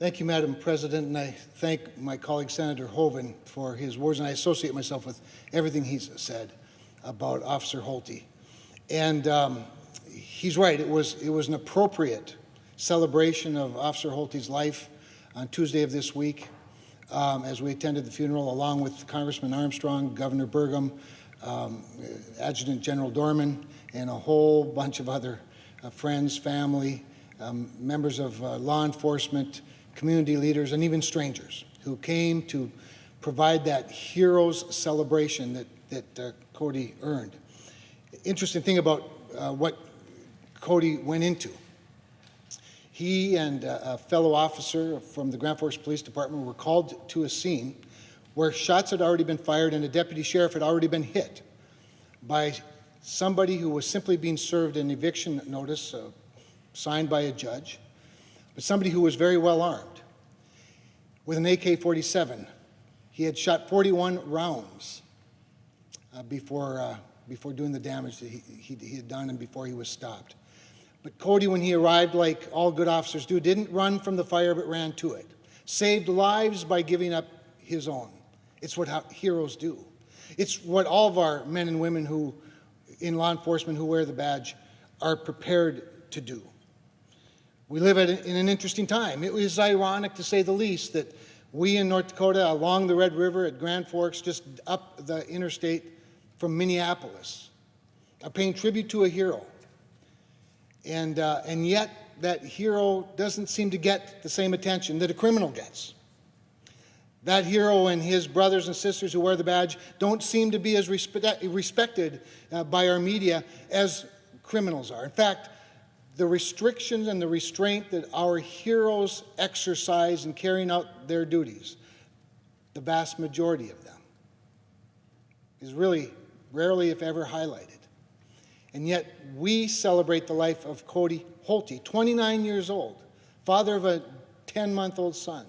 Thank you, Madam President, and I thank my colleague Senator Hoven for his words, and I associate myself with everything he's said about Officer Holte. And he's right, it was an appropriate celebration of Officer Holte's life on Tuesday of this week as we attended the funeral along with Congressman Armstrong, Governor Burgum, Adjutant General Dorman, and a whole bunch of other friends, family, members of law enforcement, community leaders, and even strangers who came to provide that hero's celebration that Cody earned. Interesting thing about what Cody went into. He and a fellow officer from the Grand Forks Police Department were called to a scene where shots had already been fired and a deputy sheriff had already been hit by somebody who was simply being served an eviction notice signed by a judge, but somebody who was very well armed with an AK-47. He had shot 41 rounds before doing the damage that he had done and before he was stopped. But Cody, when he arrived, like all good officers do, didn't run from the fire but ran to it. Saved lives by giving up his own. It's what heroes do. It's what all of our men and women who, in law enforcement, who wear the badge are prepared to do. We live in an interesting time. It was ironic, to say the least, that we in North Dakota, along the Red River at Grand Forks, just up the interstate from Minneapolis, are paying tribute to a hero. And yet that hero doesn't seem to get the same attention that a criminal gets. That hero and his brothers and sisters who wear the badge don't seem to be as respected by our media as criminals are. In fact, the restrictions and the restraint that our heroes exercise in carrying out their duties, the vast majority of them, is really rarely, if ever, highlighted. And yet we celebrate the life of Cody Holte, 29 years old, father of a 10-month-old son,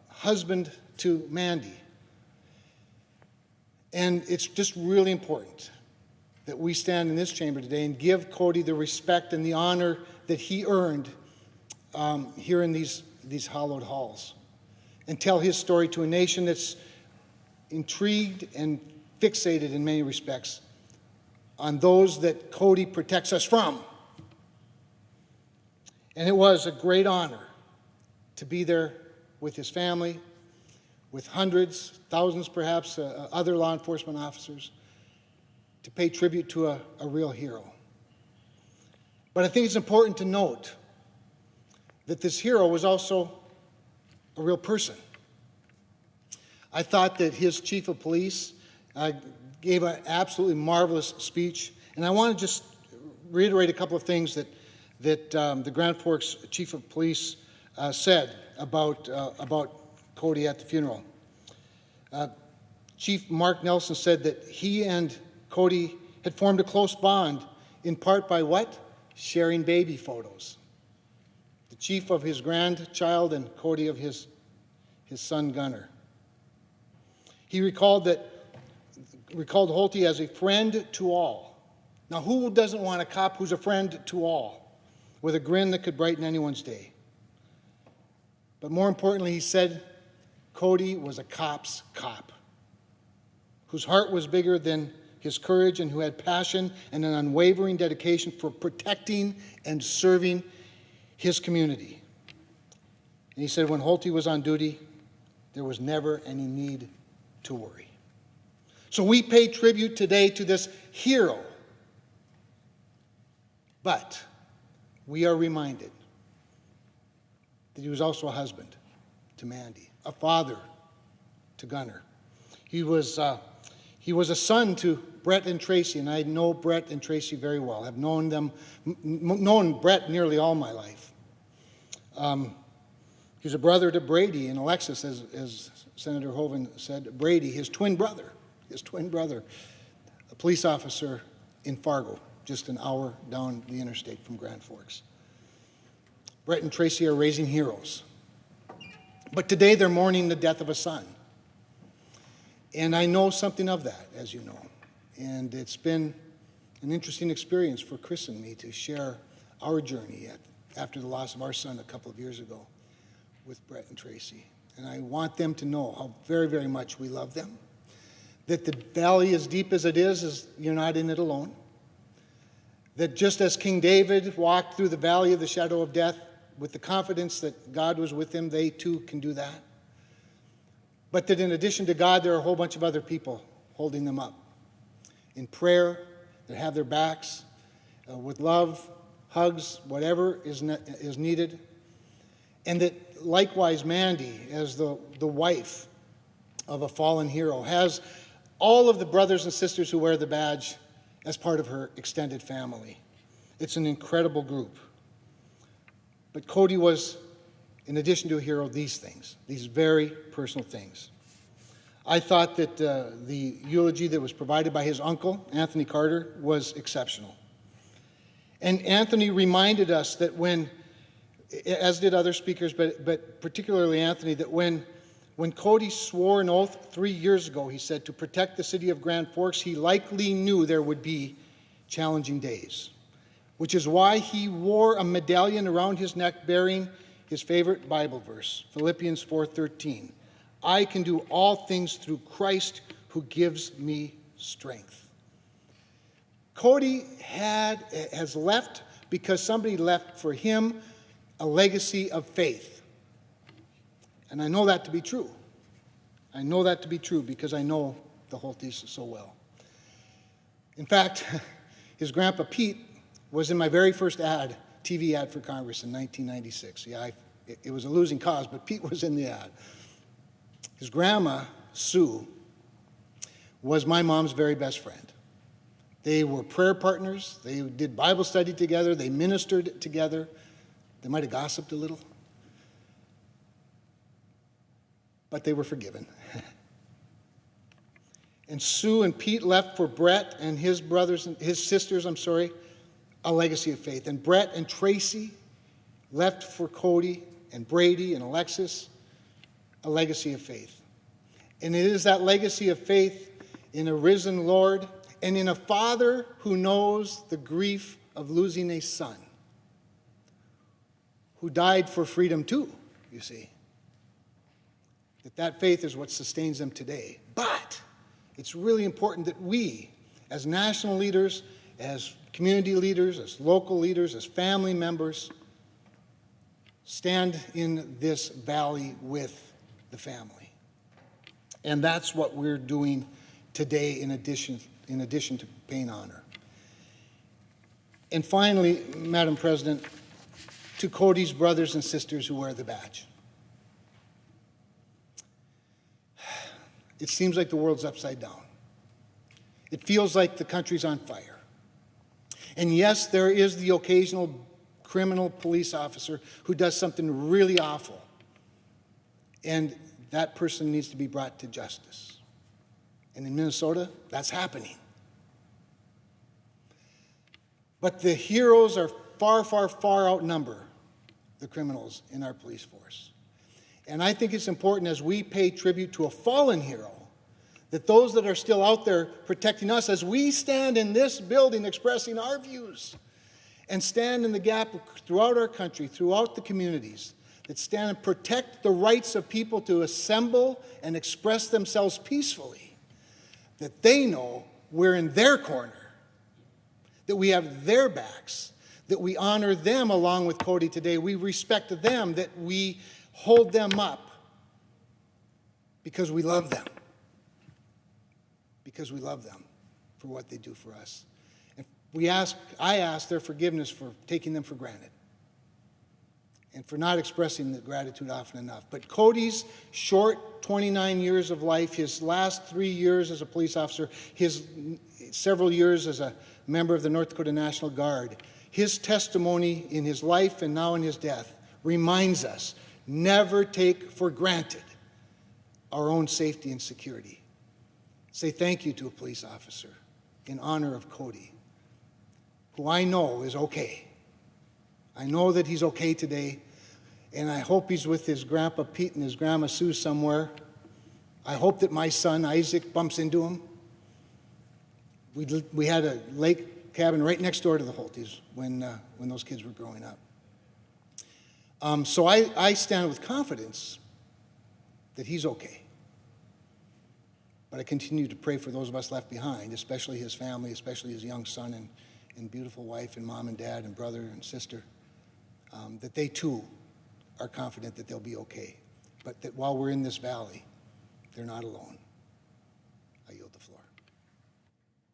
husband to Mandy. And it's just really important that we stand in this chamber today and give Cody the respect and the honor that he earned here in these hallowed halls, and tell his story to a nation that's intrigued and fixated in many respects on those that Cody protects us from. And it was a great honor to be there with his family, with hundreds, thousands perhaps, other law enforcement officers, to pay tribute to a real hero. But I think it's important to note that this hero was also a real person. I thought that his chief of police gave an absolutely marvelous speech, and I want to just reiterate a couple of things that the Grand Forks chief of police said about Cody at the funeral. Chief Mark Nelson said that he and Cody had formed a close bond, in part by what? Sharing baby photos. The chief of his grandchild and Cody of his son Gunner. He recalled Holte as a friend to all. Now, who doesn't want a cop who's a friend to all, with a grin that could brighten anyone's day? But more importantly, he said Cody was a cop's cop, whose heart was bigger than his courage and who had passion and an unwavering dedication for protecting and serving his community. And he said when Holte was on duty, there was never any need to worry. So we pay tribute today to this hero, but we are reminded that he was also a husband to Mandy, a father to Gunner. He was a son to Brett and Tracy, and I know Brett and Tracy very well. I've known Brett nearly all my life. He's a brother to Brady and Alexis, as Senator Hoven said. Brady, his twin brother, a police officer in Fargo, just an hour down the interstate from Grand Forks. Brett and Tracy are raising heroes. But today they're mourning the death of a son. And I know something of that, as you know. And it's been an interesting experience for Chris and me to share our journey after the loss of our son a couple of years ago. with Brett and Tracy. And I want them to know how very, very much we love them. That the valley, as deep as it is you're not in it alone. That just as King David walked through the valley of the shadow of death with the confidence that God was with him, they too can do that. But that in addition to God, there are a whole bunch of other people holding them up in prayer, that have their backs, with love, hugs, whatever is needed. And that likewise Mandy, as the wife of a fallen hero, has all of the brothers and sisters who wear the badge as part of her extended family. It's an incredible group. But Cody was, in addition to a hero, these things, these very personal things. I thought that the eulogy that was provided by his uncle, Anthony Carter, was exceptional. And Anthony reminded us that when, as did other speakers, but particularly Anthony, that when Cody swore an oath 3 years ago, he said, to protect the city of Grand Forks, he likely knew there would be challenging days, which is why he wore a medallion around his neck bearing his favorite Bible verse, Philippians 4:13. I can do all things through Christ who gives me strength. Cody has left because somebody left for him a legacy of faith. And I know that to be true. I know that to be true because I know the Holtes so well. In fact, his grandpa Pete was in my very first ad, TV ad for Congress in 1996. Yeah, it was a losing cause, but Pete was in the ad. His grandma, Sue, was my mom's very best friend. They were prayer partners. They did Bible study together. They ministered together. They might have gossiped a little. But they were forgiven. And Sue and Pete left for Brett and his sisters, a legacy of faith. And Brett and Tracy left for Cody and Brady and Alexis, a legacy of faith. And it is that legacy of faith in a risen Lord and in a father who knows the grief of losing a son, who died for freedom too, you see. That faith is what sustains them today. But it's really important that we, as national leaders, as community leaders, as local leaders, as family members, stand in this valley with the family. And that's what we're doing today in addition to paying honor. And finally, Madam President, to Cody's brothers and sisters who wear the badge. It seems like the world's upside down. It feels like the country's on fire. And yes, there is the occasional criminal police officer who does something really awful. And that person needs to be brought to justice. And in Minnesota, that's happening. But the heroes are far, far, far outnumber the criminals in our police force. And I think it's important as we pay tribute to a fallen hero, that those that are still out there protecting us, as we stand in this building expressing our views and stand in the gap throughout our country, throughout the communities, that stand and protect the rights of people to assemble and express themselves peacefully, that they know we're in their corner, that we have their backs, that we honor them along with Cody today. We respect them, that we hold them up because we love them. Because we love them for what they do for us. And I ask their forgiveness for taking them for granted and for not expressing the gratitude often enough. But Cody's short 29 years of life, his last 3 years as a police officer, his several years as a member of the North Dakota National Guard, his testimony in his life and now in his death reminds us, never take for granted our own safety and security. Say thank you to a police officer in honor of Cody, who I know is okay. I know that he's okay today, and I hope he's with his grandpa Pete and his grandma Sue somewhere. I hope that my son Isaac bumps into him. We had a lake cabin right next door to the Holtes when those kids were growing up. So I stand with confidence that he's okay. But I continue to pray for those of us left behind, especially his family, especially his young son and beautiful wife and mom and dad and brother and sister, that they too are confident that they'll be okay. But that while we're in this valley, they're not alone.